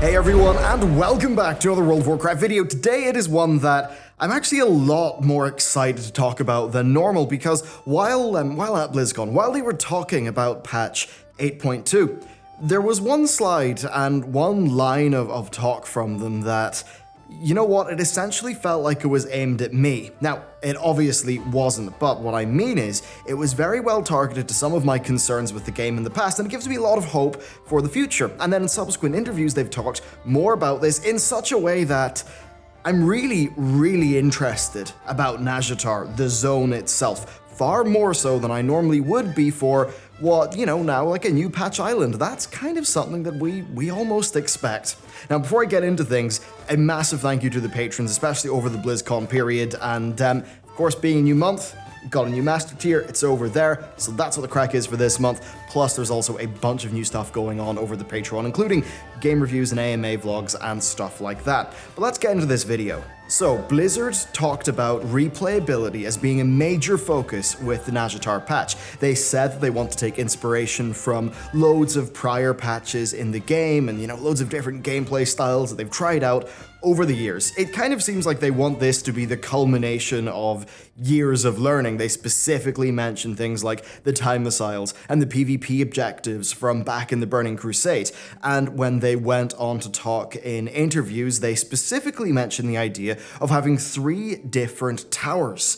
Hey everyone, and welcome back to another World of Warcraft video. Today it is one that I'm actually a lot more excited to talk about than normal because while at BlizzCon, while they were talking about patch 8.2, there was one slide and one line of talk from them that, you know what, it essentially felt like it was aimed at me. Now, it obviously wasn't, but what I mean is, it was very well targeted to some of my concerns with the game in the past, and it gives me a lot of hope for the future. And then in subsequent interviews, they've talked more about this in such a way that I'm really interested about Nazjatar, the zone itself, far more so than I normally would be for what, you know, now like a new patch island. That's kind of something that we almost expect. Now, before I get into things, a massive thank you to the patrons, especially over the BlizzCon period, and of course, being a new month, we've got a new master tier, it's over there, so that's what the crack is for this month. Plus, there's also a bunch of new stuff going on over the Patreon, including game reviews and AMA vlogs and stuff like that. But let's get into this video. So, Blizzard talked about replayability as being a major focus with the Nazjatar patch. They said that they want to take inspiration from loads of prior patches in the game and, you know, loads of different gameplay styles that they've tried out over the years. It kind of seems like they want this to be the culmination of years of learning. They specifically mention things like the time missiles and the PvP objectives from back in the Burning Crusade. And when they went on to talk in interviews, they specifically mentioned the idea of having 3 different towers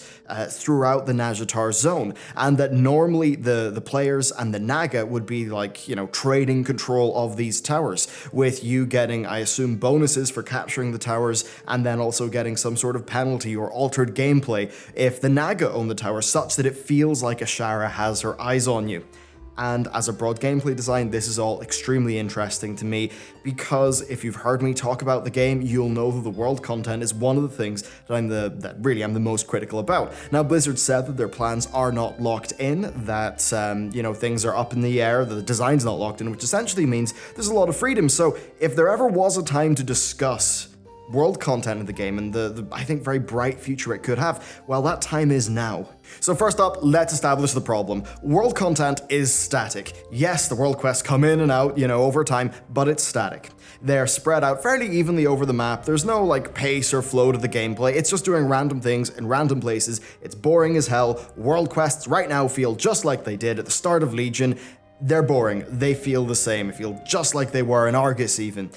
throughout the Nazjatar zone, and that normally the players and the Naga would be like, you know, trading control of these towers, with you getting, I assume, bonuses for capturing the towers, and then also getting some sort of penalty or altered gameplay if the Naga own the tower, such that it feels like Ashara has her eyes on you. And as a broad gameplay design, this is all extremely interesting to me, because if you've heard me talk about the game, you'll know that the world content is one of the things that I'm the most critical about. Now, Blizzard said that their plans are not locked in, that you know, things are up in the air, the design's not locked in, which essentially means there's a lot of freedom. So if there ever was a time to discuss world content in the game and the I think very bright future it could have, well, that time is now. So first up, let's establish the problem. World content is static. Yes, the world quests come in and out, you know, over time, but it's static. They're spread out fairly evenly over the map. There's no like pace or flow to the gameplay. It's just doing random things in random places. It's boring as hell. World quests right now feel just like they did at the start of Legion. They're boring. They feel the same. They feel just like they were in Argus even.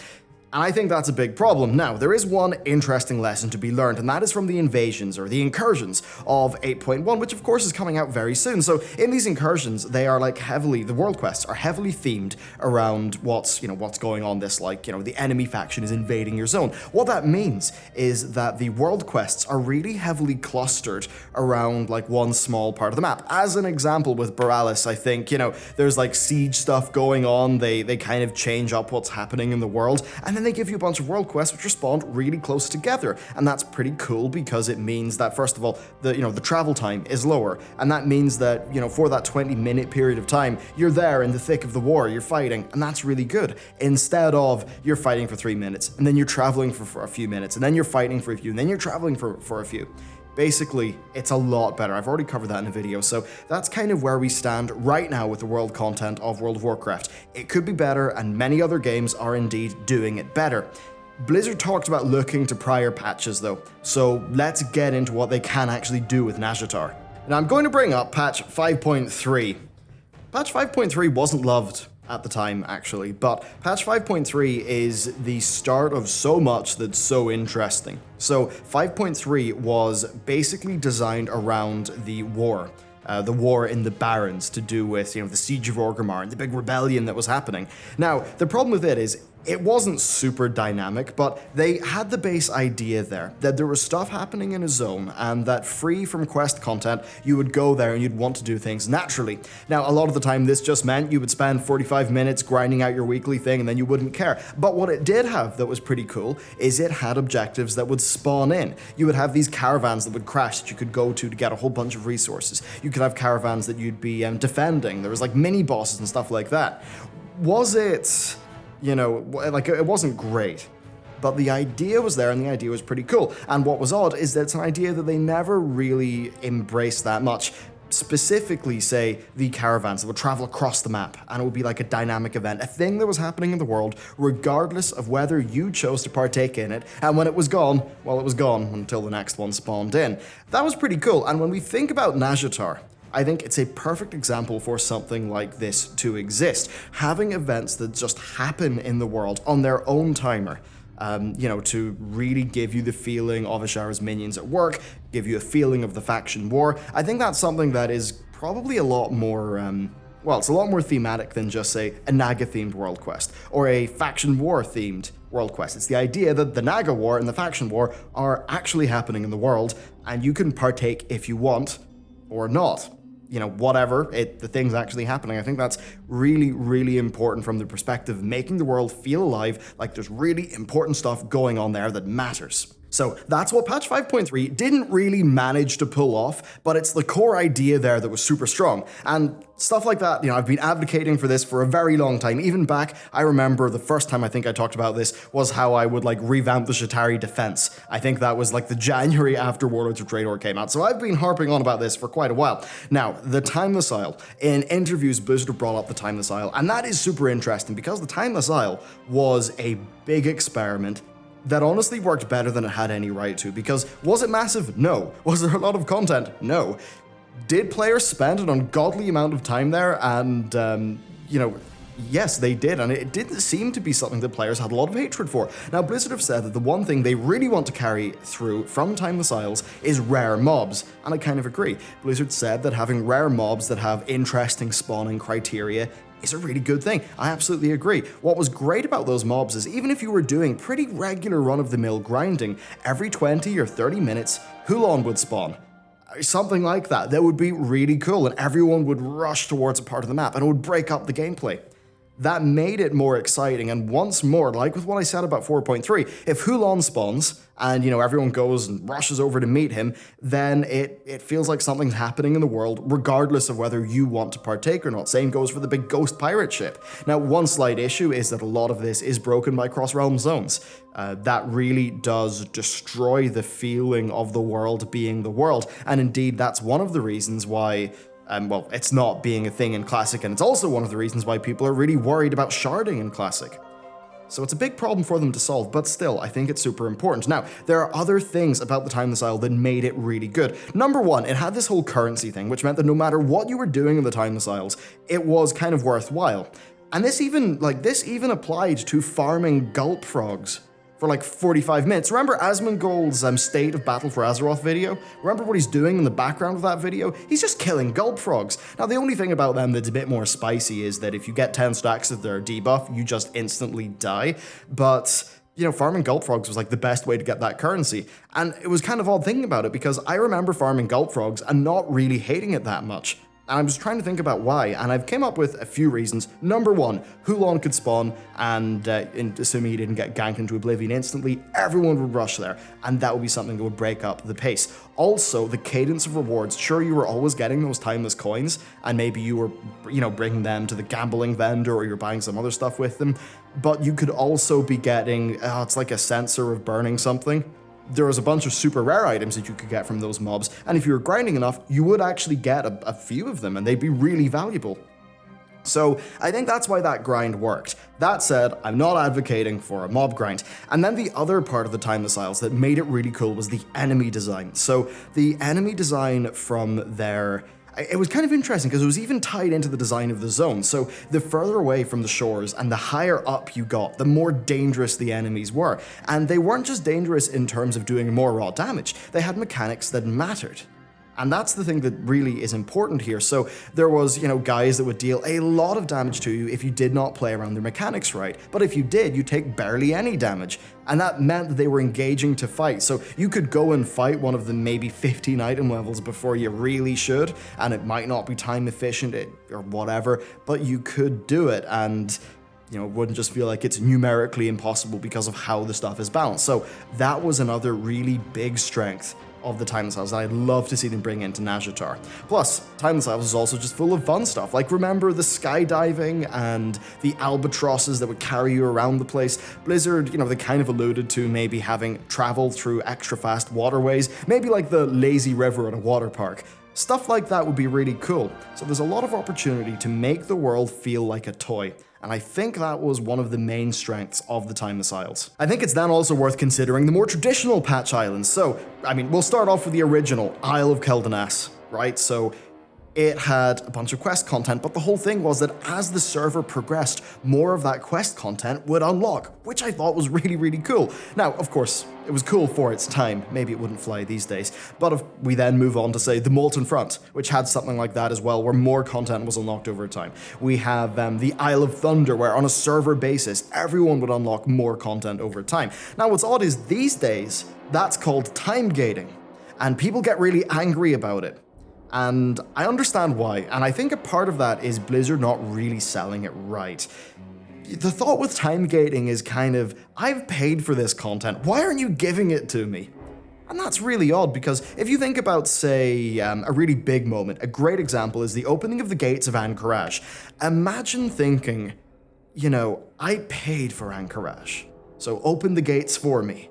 And I think that's a big problem. Now, there is one interesting lesson to be learned, and that is from the invasions, or the incursions, of 8.1, which of course is coming out very soon. So in these incursions, they are like the world quests are heavily themed around what's going on, this like, you know, the enemy faction is invading your zone. What that means is that the world quests are really heavily clustered around like one small part of the map. As an example, with Borealis, I think, you know, there's like siege stuff going on, they kind of change up what's happening in the world, and then they give you a bunch of world quests which are spawned really close together, and that's pretty cool because it means that, first of all, the travel time is lower, and that means that, you know, for that 20-minute period of time, you're there in the thick of the war, you're fighting, and that's really good. Instead of you're fighting for 3 minutes, and then you're traveling for a few minutes, and then you're fighting for a few, and then you're traveling for a few. Basically, it's a lot better. I've already covered that in a video, so that's kind of where we stand right now with the world content of World of Warcraft. It could be better, and many other games are indeed doing it better. Blizzard talked about looking to prior patches though, so let's get into what they can actually do with Nazjatar. Now, I'm going to bring up patch 5.3. Patch 5.3 wasn't loved at the time, actually, but patch 5.3 is the start of so much that's so interesting. So 5.3 was basically designed around the war in the Barrens, to do with, you know, the siege of Orgrimmar and the big rebellion that was happening. Now, the problem with it is it wasn't super dynamic, but they had the base idea there, that there was stuff happening in a zone, and that free from quest content, you would go there and you'd want to do things naturally. Now, a lot of the time, this just meant you would spend 45 minutes grinding out your weekly thing, and then you wouldn't care. But what it did have that was pretty cool is it had objectives that would spawn in. You would have these caravans that would crash that you could go to get a whole bunch of resources. You could have caravans that you'd be defending. There was like mini bosses and stuff like that. Was it, you know, like, it wasn't great, but the idea was there, and the idea was pretty cool. And what was odd is that it's an idea that they never really embraced that much. specifically, say, the caravans that would travel across the map, and it would be like a dynamic event, a thing that was happening in the world, regardless of whether you chose to partake in it, and when it was gone, well, it was gone until the next one spawned in. That was pretty cool, and when we think about Nazjatar, I think it's a perfect example for something like this to exist. Having events that just happen in the world on their own timer, to really give you the feeling of Ashara's minions at work, give you a feeling of the faction war. I think that's something that is probably a lot more, it's a lot more thematic than just, say, a Naga-themed world quest, or a faction war-themed world quest. It's the idea that the Naga war and the faction war are actually happening in the world, and you can partake if you want, or not. Whatever, the thing's actually happening. I think that's really, really important from the perspective of making the world feel alive, like there's really important stuff going on there that matters. So that's what patch 5.3 didn't really manage to pull off, but it's the core idea there that was super strong. And stuff like that, I've been advocating for this for a very long time. Even back, I remember the first time I think I talked about this was how I would revamp the Shatari defense. I think that was the January after Warlords of Draenor came out. So I've been harping on about this for quite a while. Now, the Timeless Isle. In interviews, Blizzard have brought up the Timeless Isle, and that is super interesting because the Timeless Isle was a big experiment that honestly worked better than it had any right to, because was it massive? No. Was there a lot of content? No. Did players spend an ungodly amount of time there? And, yes, they did, and it didn't seem to be something that players had a lot of hatred for. Now, Blizzard have said that the one thing they really want to carry through from Timeless Isles is rare mobs, and I kind of agree. Blizzard said that having rare mobs that have interesting spawning criteria is a really good thing. I absolutely agree. What was great about those mobs is even if you were doing pretty regular run-of-the-mill grinding, every 20 or 30 minutes, Hulon would spawn. Something like that. That would be really cool, and everyone would rush towards a part of the map, and it would break up the gameplay. That made it more exciting, and once more, like with what I said about 4.3, if Hulon spawns, and everyone goes and rushes over to meet him, then it feels like something's happening in the world, regardless of whether you want to partake or not. Same goes for the big ghost pirate ship. Now, one slight issue is that a lot of this is broken by cross-realm zones. That really does destroy the feeling of the world being the world, and indeed, that's one of the reasons why it's not being a thing in Classic, and it's also one of the reasons why people are really worried about sharding in Classic. So it's a big problem for them to solve, but still, I think it's super important. Now, there are other things about the Timeless Isle that made it really good. Number one, it had this whole currency thing, which meant that no matter what you were doing in the Timeless Isles, it was kind of worthwhile. And this even applied to farming gulp frogs for 45 minutes. Remember Asmongold's State of Battle for Azeroth video? Remember what he's doing in the background of that video? He's just killing gulp frogs. Now, the only thing about them that's a bit more spicy is that if you get 10 stacks of their debuff, you just instantly die. But farming gulp frogs was the best way to get that currency. And it was kind of odd thinking about it because I remember farming gulp frogs and not really hating it that much. And I was trying to think about why, and I've came up with a few reasons. Number one, Hulon could spawn, and assuming he didn't get ganked into oblivion instantly, everyone would rush there, and that would be something that would break up the pace. Also, the cadence of rewards. Sure, you were always getting those timeless coins, and maybe you were, bringing them to the gambling vendor, or you're buying some other stuff with them, but you could also be getting, it's like a sensor of burning something. There was a bunch of super rare items that you could get from those mobs, and if you were grinding enough, you would actually get a few of them, and they'd be really valuable. So I think that's why that grind worked. That said, I'm not advocating for a mob grind. And then the other part of the Timeless Isles that made it really cool was the enemy design. So the enemy design from their... It was kind of interesting because it was even tied into the design of the zone. So the further away from the shores and the higher up you got, the more dangerous the enemies were. And they weren't just dangerous in terms of doing more raw damage. They had mechanics that mattered. And that's the thing that really is important here. So there was, guys that would deal a lot of damage to you if you did not play around their mechanics right. But if you did, you take barely any damage. And that meant that they were engaging to fight. So you could go and fight one of the maybe 15 item levels before you really should. And it might not be time efficient or whatever, but you could do it. And it wouldn't just feel like it's numerically impossible because of how the stuff is balanced. So that was another really big strength of the Timeless Isles that I'd love to see them bring into Nazjatar. Plus, Timeless Isles is also just full of fun stuff. Remember the skydiving and the albatrosses that would carry you around the place? Blizzard, they kind of alluded to maybe having travel through extra fast waterways, maybe like the lazy river at a water park. Stuff like that would be really cool. So there's a lot of opportunity to make the world feel like a toy. And I think that was one of the main strengths of the Timeless Isles. I think it's then also worth considering the more traditional patch islands. So, I mean, we'll start off with the original Isle of Keldanas, right? So it had a bunch of quest content, but the whole thing was that as the server progressed, more of that quest content would unlock, which I thought was really, really cool. Now, of course, it was cool for its time. Maybe it wouldn't fly these days. But if we then move on to, say, the Molten Front, which had something like that as well, where more content was unlocked over time. We have the Isle of Thunder, where on a server basis, everyone would unlock more content over time. Now, what's odd is these days, that's called Timegating, and people get really angry about it. And I understand why, and I think a part of that is Blizzard not really selling it right. The thought with time gating is kind of, I've paid for this content, why aren't you giving it to me? And that's really odd, because if you think about, say, a really big moment, a great example is the opening of the gates of Anchorage. Imagine thinking, you know, I paid for Anchorage, so open the gates for me.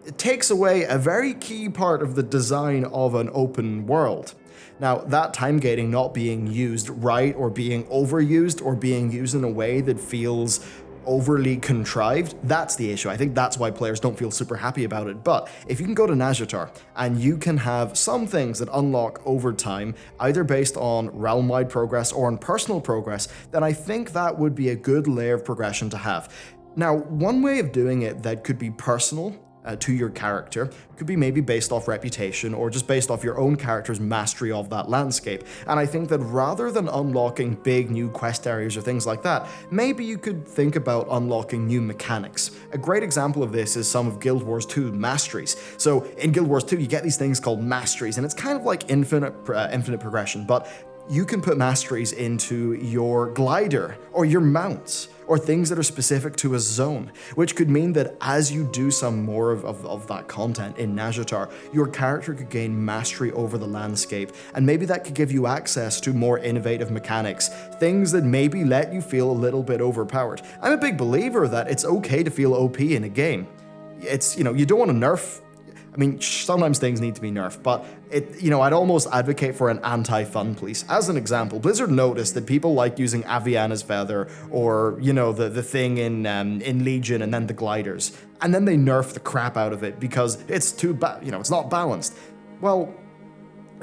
It takes away a very key part of the design of an open world. Now, that time gating not being used right, or being overused, or being used in a way that feels overly contrived, that's the issue. I think that's why players don't feel super happy about it. But if you can go to Nazjatar and you can have some things that unlock over time, either based on realm-wide progress or on personal progress, then I think that would be a good layer of progression to have. Now, one way of doing it that could be personal to your character could be maybe based off reputation, or just based off your own character's mastery of that landscape. And I think that rather than unlocking big new quest areas or things like that, maybe you could think about unlocking new mechanics. A great example of this is some of Guild Wars 2 masteries. So in Guild Wars 2 you get these things called masteries, and it's kind of like infinite progression, but you can put masteries into your glider or your mounts, or things that are specific to a zone, which could mean that as you do some more of that content in Nazjatar, your character could gain mastery over the landscape, and maybe that could give you access to more innovative mechanics, things that maybe let you feel a little bit overpowered. I'm a big believer that it's okay to feel OP in a game. It's, you know, you don't want to nerf. I mean, sometimes things need to be nerfed, but I'd almost advocate for an anti-fun police. As an example, Blizzard noticed that people like using Aviana's Feather, or, you know, the thing in Legion, and then the gliders. And then they nerf the crap out of it because it's it's not balanced. Well,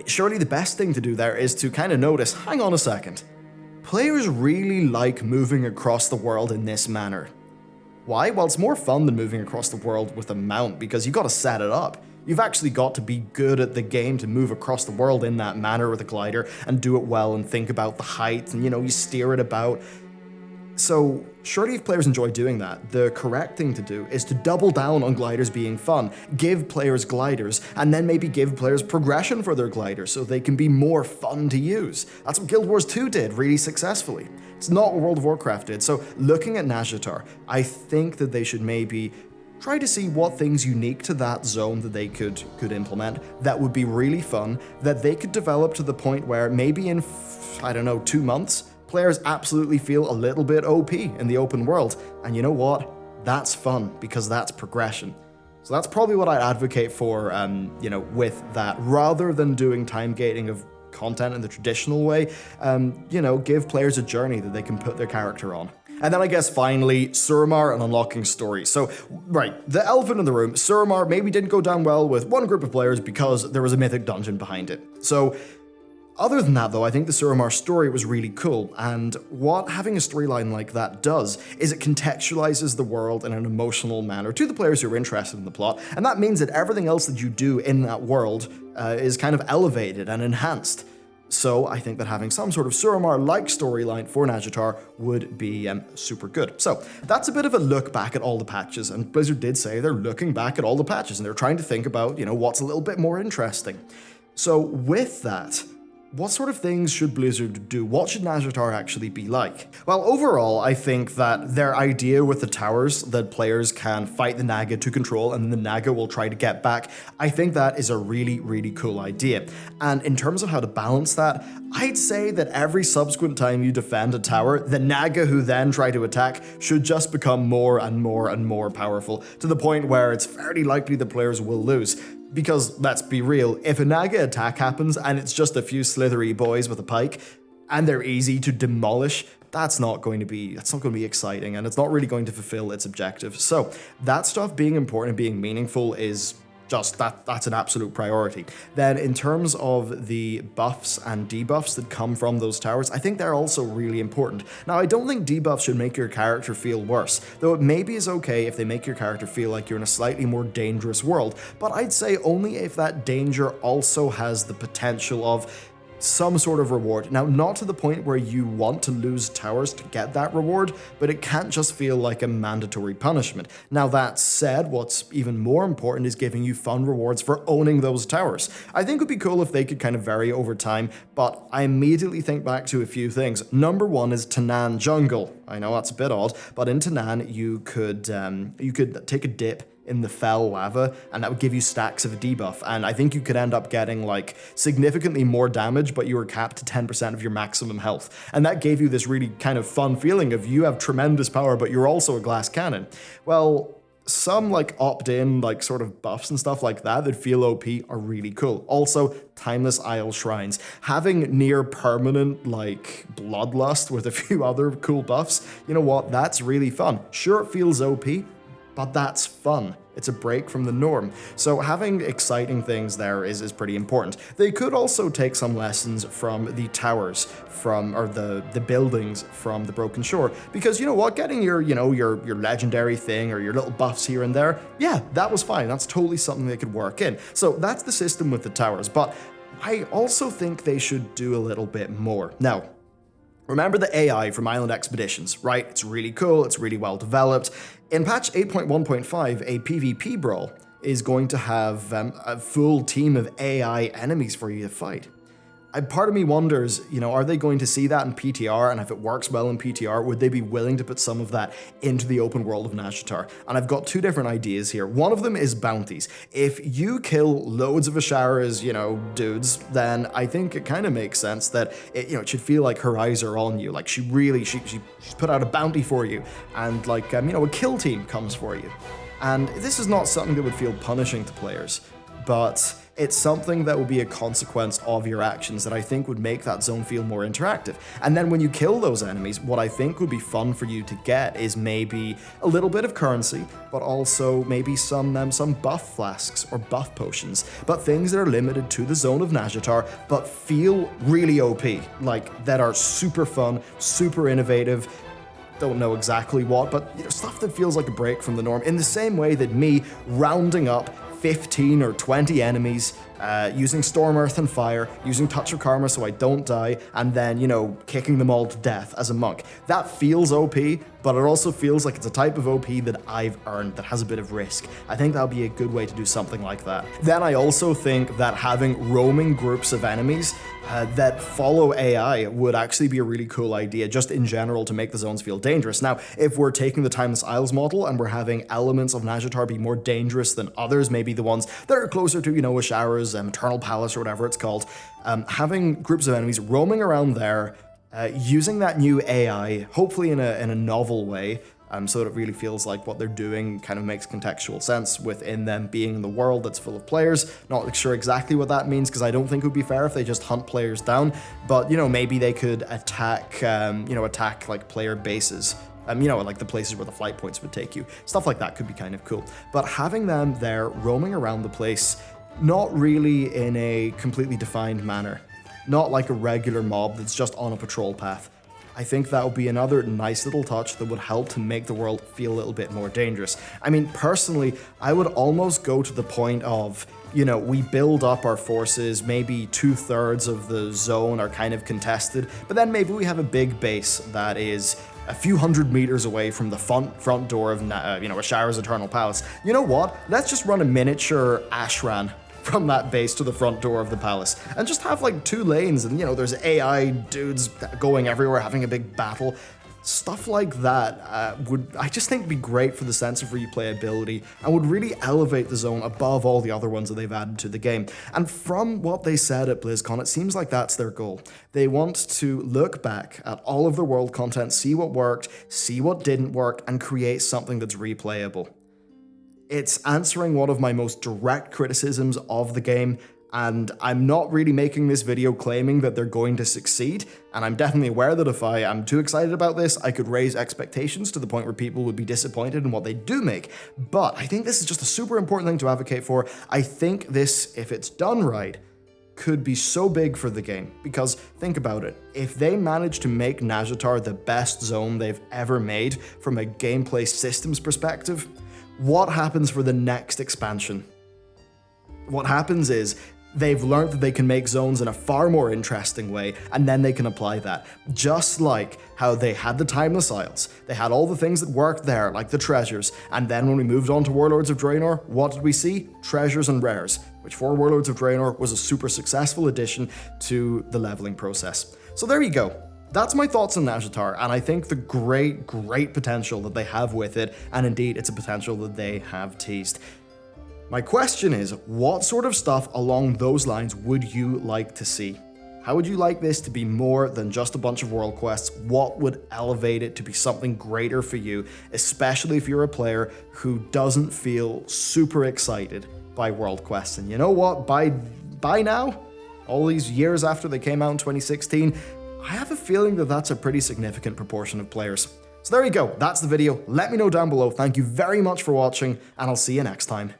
surely the best thing to do there is to kind of notice, hang on a second, players really like moving across the world in this manner. Why? Well, it's more fun than moving across the world with a mount, because you got to set it up. You've actually got to be good at the game to move across the world in that manner with a glider and do it well and think about the height and, you steer it about. So surely if players enjoy doing that, the correct thing to do is to double down on gliders being fun, give players gliders, and then maybe give players progression for their gliders so they can be more fun to use. That's what Guild Wars 2 did really successfully. It's not what World of Warcraft did. So looking at Nazjatar, I think that they should maybe try to see what things unique to that zone that they could implement that would be really fun, that they could develop to the point where maybe in, 2 months, players absolutely feel a little bit OP in the open world. And you know what? That's fun, because that's progression. So that's probably what I'd advocate for, with that, rather than doing time gating of content in the traditional way. Give players a journey that they can put their character on. And then I guess finally, Suramar and unlocking stories. So, right, the elephant in the room, Suramar maybe didn't go down well with one group of players because there was a mythic dungeon behind it. So, other than that though, I think the Suramar story was really cool, and what having a storyline like that does is it contextualizes the world in an emotional manner to the players who are interested in the plot, and that means that everything else that you do in that world is kind of elevated and enhanced. So I think that having some sort of Suramar-like storyline for Nazjatar would be super good. So that's a bit of a look back at all the patches, and Blizzard did say they're looking back at all the patches and they're trying to think about, what's a little bit more interesting. So with that, what sort of things should Blizzard do? What should Nazjatar actually be like? Well, overall, I think that their idea with the towers, that players can fight the Naga to control and the Naga will try to get back, I think that is a really, really cool idea. And in terms of how to balance that, I'd say that every subsequent time you defend a tower, the Naga who then try to attack should just become more and more and more powerful, to the point where it's fairly likely the players will lose. Because let's be real, if a Naga attack happens and it's just a few slithery boys with a pike, and they're easy to demolish, that's not going to be exciting, and it's not really going to fulfill its objective. So that stuff being important and being meaningful is just that's an absolute priority. Then in terms of the buffs and debuffs that come from those towers, I think they're also really important. Now, I don't think debuffs should make your character feel worse, though it maybe is okay if they make your character feel like you're in a slightly more dangerous world, but I'd say only if that danger also has the potential of some sort of reward. Now, not to the point where you want to lose towers to get that reward, but it can't just feel like a mandatory punishment. Now, that said, what's even more important is giving you fun rewards for owning those towers. I think it would be cool if they could kind of vary over time, but I immediately think back to a few things. Number one is Tanan Jungle. I know that's a bit odd, but in Tanan, you could take a dip in the fell lava, and that would give you stacks of a debuff, and I think you could end up getting like significantly more damage, but you were capped to 10% of your maximum health, and that gave you this really kind of fun feeling of you have tremendous power, but you're also a glass cannon. Well, some like opt-in like sort of buffs and stuff like that feel OP are really cool. Also, Timeless Isle Shrines. Having near permanent like Bloodlust with a few other cool buffs, you know what, that's really fun. Sure, it feels OP, but that's fun. It's a break from the norm. So having exciting things there is pretty important. They could also take some lessons from the towers, or the buildings from the Broken Shore, because you know what, getting your legendary thing or your little buffs here and there, yeah, that was fine. That's totally something they could work in. So that's the system with the towers, but I also think they should do a little bit more. Now, remember the AI from Island Expeditions, right? It's really cool, it's really well developed. In patch 8.1.5, a PvP brawl is going to have a full team of AI enemies for you to fight. Part of me wonders, are they going to see that in PTR, and if it works well in PTR, would they be willing to put some of that into the open world of Nazjatar? And I've got two different ideas here. One of them is bounties. If you kill loads of Ashara's, dudes, then I think it kind of makes sense that it should feel like her eyes are on you. Like she's put out a bounty for you, and like a kill team comes for you. And this is not something that would feel punishing to players, but it's something that will be a consequence of your actions that I think would make that zone feel more interactive. And then when you kill those enemies, what I think would be fun for you to get is maybe a little bit of currency, but also maybe some buff flasks or buff potions, but things that are limited to the zone of Nazjatar, but feel really OP, like that are super fun, super innovative. Don't know exactly what, but stuff that feels like a break from the norm, in the same way that me rounding up 15 or 20 enemies, using Storm, Earth, and Fire, using Touch of Karma so I don't die, and then, kicking them all to death as a monk. That feels OP, but it also feels like it's a type of OP that I've earned that has a bit of risk. I think that'll be a good way to do something like that. Then I also think that having roaming groups of enemies that follow AI would actually be a really cool idea, just in general, to make the zones feel dangerous. Now, if we're taking the Timeless Isles model and we're having elements of Nazjatar be more dangerous than others, maybe the ones that are closer to, Ashara's Eternal Palace or whatever it's called, having groups of enemies roaming around there, using that new AI, hopefully in a novel way, so that it really feels like what they're doing kind of makes contextual sense within them being in the world that's full of players. Not sure exactly what that means, because I don't think it would be fair if they just hunt players down, but maybe they could attack like player bases. Like the places where the flight points would take you. Stuff like that could be kind of cool. But having them there roaming around the place, not really in a completely defined manner, not like a regular mob that's just on a patrol path, I think that would be another nice little touch that would help to make the world feel a little bit more dangerous. I mean, personally, I would almost go to the point of, we build up our forces, maybe 2/3 of the zone are kind of contested, but then maybe we have a big base that is a few hundred meters away from the front door of, Ashara's Eternal Palace. You know what? Let's just run a miniature Ashran from that base to the front door of the palace, and just have like 2 lanes, and there's AI dudes going everywhere having a big battle. Stuff like that I just think would be great for the sense of replayability, and would really elevate the zone above all the other ones that they've added to the game. And from what they said at BlizzCon, it seems like that's their goal. They want to look back at all of the world content, see what worked, see what didn't work, and create something that's replayable. It's answering one of my most direct criticisms of the game, and I'm not really making this video claiming that they're going to succeed, and I'm definitely aware that if I am too excited about this, I could raise expectations to the point where people would be disappointed in what they do make. But I think this is just a super important thing to advocate for. I think this, if it's done right, could be so big for the game, because think about it, if they manage to make Nazjatar the best zone they've ever made from a gameplay systems perspective, what happens for the next expansion? What happens is they've learned that they can make zones in a far more interesting way, and then they can apply that. Just like how they had the Timeless Isles, they had all the things that worked there, like the treasures, and then when we moved on to Warlords of Draenor, what did we see? Treasures and rares, which for Warlords of Draenor was a super successful addition to the leveling process. So there you go. That's my thoughts on Nazjatar, and I think the great potential that they have with it, and indeed it's a potential that they have teased. My question is, what sort of stuff along those lines would you like to see? How would you like this to be more than just a bunch of world quests? What would elevate it to be something greater for you, especially if you're a player who doesn't feel super excited by world quests? And you know what? By now, all these years after they came out in 2016, I have a feeling that that's a pretty significant proportion of players. So there you go, that's the video. Let me know down below. Thank you very much for watching, and I'll see you next time.